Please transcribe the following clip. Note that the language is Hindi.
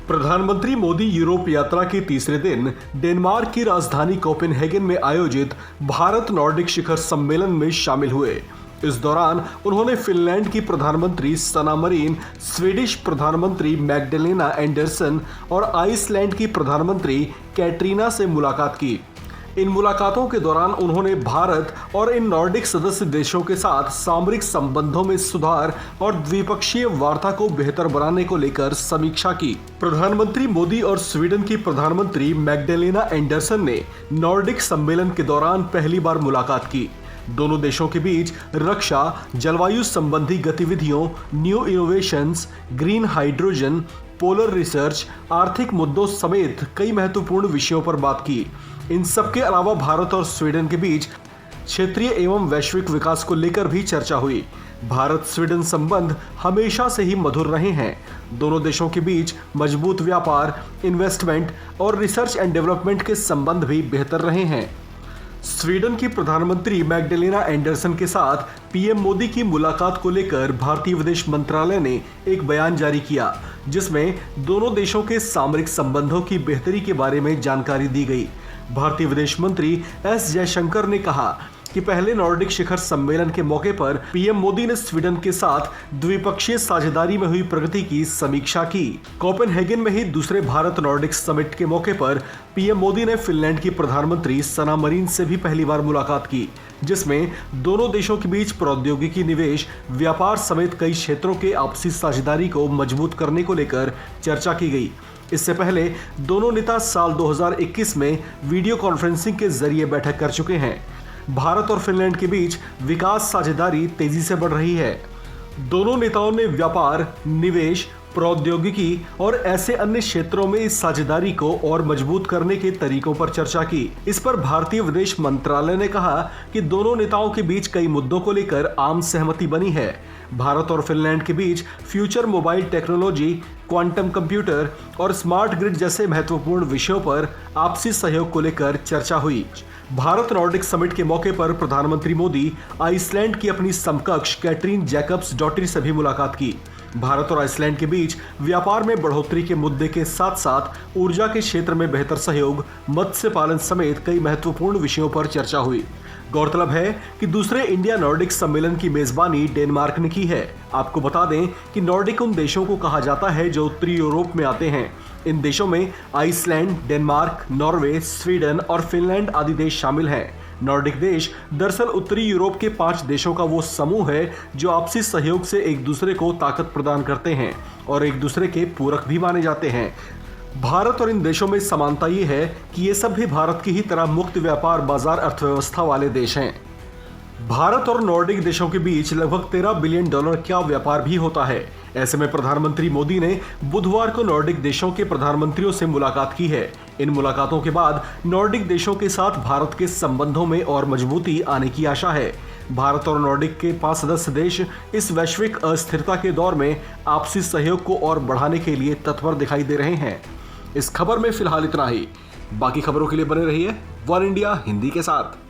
प्रधानमंत्री मोदी यूरोप यात्रा के तीसरे दिन डेनमार्क की राजधानी कोपेनहेगन में आयोजित भारत नॉर्डिक शिखर सम्मेलन में शामिल हुए। इस दौरान उन्होंने फिनलैंड की प्रधानमंत्री सना मरीन, स्वीडिश प्रधानमंत्री मैग्डलेना एंडरसन और आइसलैंड की प्रधानमंत्री कैटरीना से मुलाकात की। इन मुलाकातों के दौरान उन्होंने भारत और इन नॉर्डिक सदस्य देशों के साथ सामरिक संबंधों में सुधार और द्विपक्षीय वार्ता को बेहतर बनाने को लेकर समीक्षा की। प्रधानमंत्री मोदी और स्वीडन की प्रधानमंत्री मैग्डलेना एंडरसन ने नॉर्डिक सम्मेलन के दौरान पहली बार मुलाकात की। दोनों देशों के बीच रक्षा, जलवायु संबंधी गतिविधियों, new innovations, green hydrogen, polar research, आर्थिक मुद्दों समेत कई महत्वपूर्ण विषयों पर बात की। इन सबके अलावा भारत और स्वीडन के बीच क्षेत्रीय एवं वैश्विक विकास को लेकर भी चर्चा हुई। भारत स्वीडन संबंध हमेशा से ही मधुर रहे हैं। दोनों देशों के बीच मजबूत व्यापार, इन्वेस्टमेंट और रिसर्च एंड डेवलपमेंट के संबंध भी बेहतर रहे हैं। स्वीडन की प्रधानमंत्री मैग्डलेना एंडरसन के साथ पीएम मोदी की मुलाकात को लेकर भारतीय विदेश मंत्रालय ने एक बयान जारी किया, जिसमें दोनों देशों के सामरिक संबंधों की बेहतरी के बारे में जानकारी दी गई। भारतीय विदेश मंत्री एस जयशंकर ने कहा कि पहले नॉर्डिक शिखर सम्मेलन के मौके पर पीएम मोदी ने स्वीडन के साथ द्विपक्षीय साझेदारी में हुई प्रगति की समीक्षा की। कोपेनहेगन में ही दूसरे भारत नॉर्डिक समिट के मौके पर पीएम मोदी ने फिनलैंड की प्रधानमंत्री सना मरीन से भी पहली बार मुलाकात की, जिसमें दोनों देशों के बीच प्रौद्योगिकी निवेश, व्यापार समेत कई क्षेत्रों के आपसी साझेदारी को मजबूत करने को लेकर चर्चा की गई। इससे पहले दोनों नेता साल 2021 में वीडियो कॉन्फ्रेंसिंग के जरिए बैठक कर चुके हैं। भारत और फिनलैंड के बीच विकास साझेदारी तेजी से बढ़ रही है। दोनों नेताओं ने व्यापार, निवेश, प्रौद्योगिकी और ऐसे अन्य क्षेत्रों में इस साझेदारी को और मजबूत करने के तरीकों पर चर्चा की। इस पर भारतीय विदेश मंत्रालय ने कहा कि दोनों नेताओं के बीच कई मुद्दों को लेकर आम सहमति बनी है। भारत और फिनलैंड के बीच future mobile technology, quantum computer और स्मार्ट ग्रिड जैसे महत्वपूर्ण विषयों पर आपसी सहयोग को लेकर चर्चा हुई। भारत नॉर्डिक समिट के मौके पर प्रधानमंत्री मोदी आइसलैंड की अपनी समकक्ष कैटरीन जैकब्सडॉटर से भी मुलाकात की। भारत और आइसलैंड के बीच व्यापार में बढ़ोतरी के मुद्दे के साथ साथ ऊर्जा के क्षेत्र में बेहतर सहयोग, मत्स्य पालन समेत कई महत्वपूर्ण विषयों पर चर्चा हुई। गौरतलब है कि दूसरे इंडिया नॉर्डिक सम्मेलन की मेजबानी डेनमार्क ने की है। आपको बता दें कि नॉर्डिक उन देशों को कहा जाता है जो उत्तरी यूरोप में आते हैं। इन देशों में आइसलैंड, डेनमार्क, नॉर्वे, स्वीडन और फिनलैंड आदि देश शामिल हैं। नॉर्डिक देश दरअसल उत्तरी यूरोप के 5 देशों का वो समूह है जो आपसी सहयोग से एक दूसरे को ताकत प्रदान करते हैं और एक दूसरे के पूरक भी माने जाते हैं। भारत और इन देशों में समानता ये है कि ये सब भी भारत की ही तरह मुक्त व्यापार बाजार अर्थव्यवस्था वाले देश हैं। भारत और नॉर्डिक देशों के बीच लगभग $13 बिलियन का व्यापार भी होता है। ऐसे में प्रधानमंत्री मोदी ने बुधवार को नॉर्डिक देशों के प्रधानमंत्रियों से मुलाकात की है। इन मुलाकातों के बाद नॉर्डिक देशों के साथ भारत के संबंधों में और मजबूती आने की आशा है। भारत और नॉर्डिक के 5 सदस्य देश इस वैश्विक अस्थिरता के दौर में आपसी सहयोग को और बढ़ाने के लिए तत्पर दिखाई दे रहे हैं। इस खबर में फिलहाल इतना ही। बाकी खबरों के लिए बने रहिए वन इंडिया हिंदी के साथ।